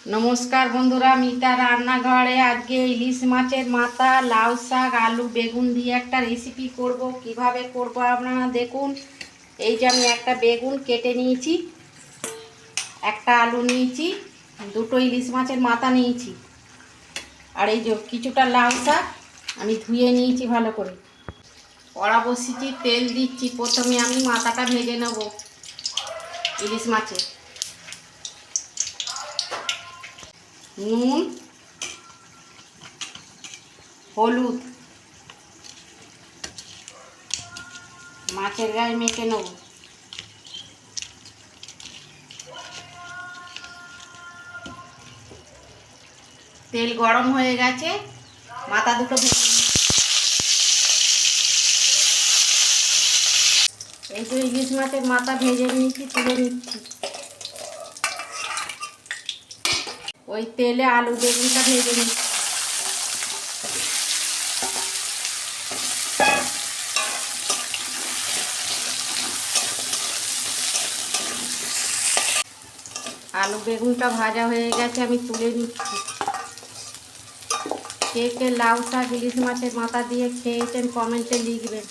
নমস্কার বন্ধুরা, মিতা রান্নাঘরে আজকে ইলিশ মাছের মাথা, লাউ শাক, আলু বেগুন দিয়ে একটা রেসিপি করব। কিভাবে করব আপনারা দেখুন। এই যে আমি একটা বেগুন কেটে নিয়েছি, একটা আলু নিয়েছি, দুটো ইলিশ মাছের মাথা নিয়েছি, আর এই যে কিছুটা লাউ শাক আমি ধুয়ে নিয়েছি ভালো করে। কড়া বসিয়েছি, তেল দিচ্ছি। প্রথমে আমি মাথাটা ভেজে নেব ইলিশ মাছের। নুন, হলুদ মাছের গায়ে মেখে নেব। তেল গরম হয়ে গেছে, মাথা দুটো ভেজে নিচ্ছি। এই যে ইলিশ মাছের মাথা ভেজে নিয়েছি, তুলে নিচ্ছি। ওই তেলে আলু বেগুনটা ভেজে নিচ্ছি। আলু বেগুনটা ভাজা হয়ে গেছে, আমি তুলে নিচ্ছি। কে কে লাউ শাক ইলিশ মাছের মাথা দিয়ে খেয়েছেন কমেন্টে লিখবেন।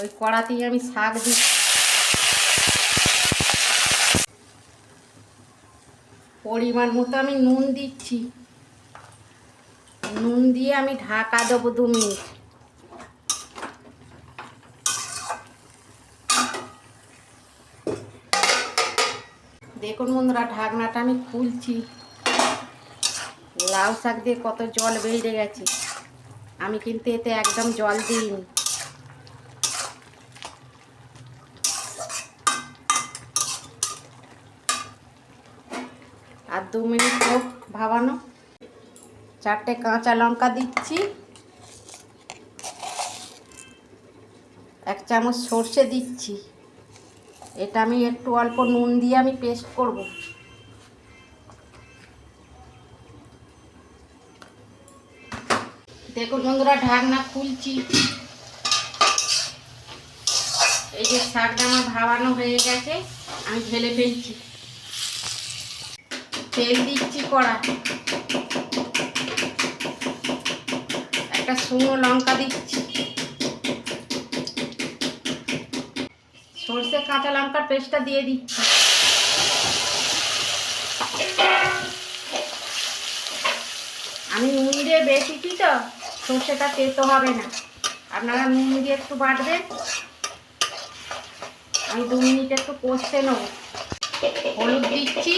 ওই কড়াতেই আমি শাক দিচ্ছি। পরিমাণ মতো আমি নুন দিচ্ছি। নুন দিয়ে আমি ঢাকা দেবো 2 মিনিট। দেখুন বন্ধুরা, ঢাকনাটা আমি খুলছি। লাউ শাক দিয়ে কত জল বেরিয়ে গেছে। আমি কিন্তু এতে একদম জল দিইনি। আর 2 মিনিট হোক ভাবানো। 4টে কাঁচা লঙ্কা দিচ্ছি, 1 চামচ সর্ষে দিচ্ছি। এটা আমি একটু অল্প নুন দিয়ে আমি পেস্ট করব। দেখুন বন্ধুরা, ঢাকনা খুলছি। এই যে শাকটা আমার ভাবানো হয়ে গেছে, আমি ঢেলে ফেলছি। তেল দিচ্ছি কড়া, একটা শুকনো লঙ্কা দিচ্ছি, সর্ষে কাঁচা লঙ্কার পেস্টটা দিয়ে দিচ্ছি। আমি নুন দিয়ে বেটেছি তো সর্ষেটা তেতো হবে না, আপনারা নুন দিয়ে একটু বাটবেন। আমি 2 মিনিট একটু কষতে নেব। হলুদ দিচ্ছি,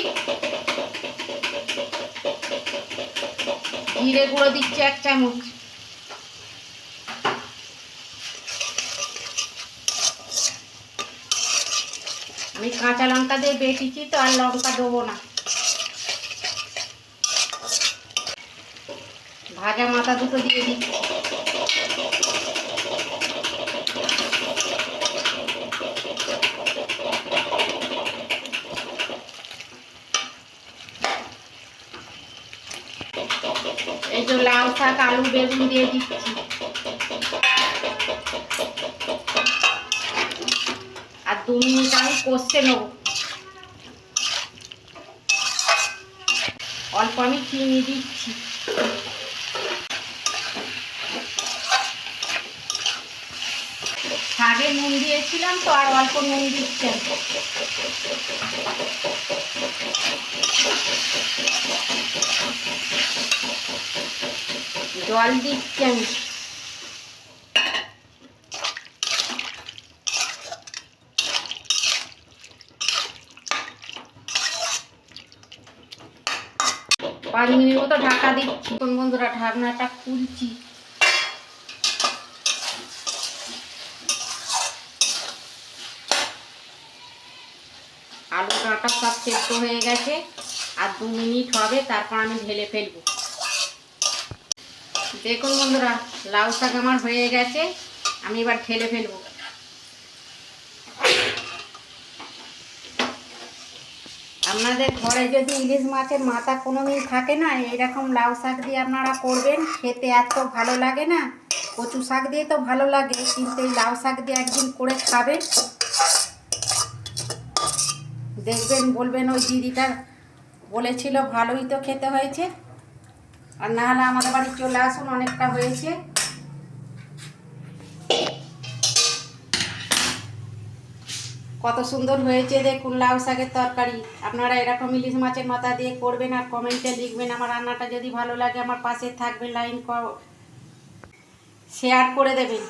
জিরে গুঁড়ো দিচ্ছি 1 চামচ, আমি কাঁচা লঙ্কা দিয়ে বেটেছি তো আর লঙ্কা দেবো না। ভাজা মাথা দুটো দিয়ে দিচ্ছি। এই যে লাউ শাক আলু বেগুন দিয়ে দিচ্ছি। আর 2 মিনিট আমি কষতে নেব। অল্প আমি চিনি দিচ্ছি। শাকে নুন দিয়েছিলাম তো আর অল্প নুন দিচ্ছেন। জল দিচ্ছি আমি। পাঁচ মিনিট মতো ঢাকা দিচ্ছি। কোন বন্ধুরা, ঢাকনাটা খুলছি। আলু ডাঁটা সব সেদ্ধ হয়ে গেছে, আর 2 মিনিট হবে, তারপর আমি ঢেলে ফেলবো। দেখুন বন্ধুরা, লাউ শাক আমার হয়ে গেছে, আমি এবার ঢেলে ফেলবো। আপনাদের ঘরে যদি ইলিশ মাছের মাথা কোনোদিন থাকে না, এইরকম লাউ শাক দিয়ে আপনারা করবেন, খেতে এত ভালো লাগে না। কচু শাক দিয়ে তো ভালো লাগে, কিন্তু এই লাউ শাক দিয়ে একদিন করে খাবেন, দেখবেন বলবেন ওই দিদিটা বলেছিল ভালোই তো খেতে হয়েছে। আর না হলে আমাদের বাড়ি চলে আসুন, অনেকটা হয়েছে। কত সুন্দর হয়েছে দেখুন লাউ শাকের তরকারি। আপনারা এরকম ইলিশ মাছের মাথা দিয়ে করবেন আর কমেন্টে লিখবেন। আমার রান্নাটা যদি ভালো লাগে আমার পাশে থাকবেন, শেয়ার করে দেবেন।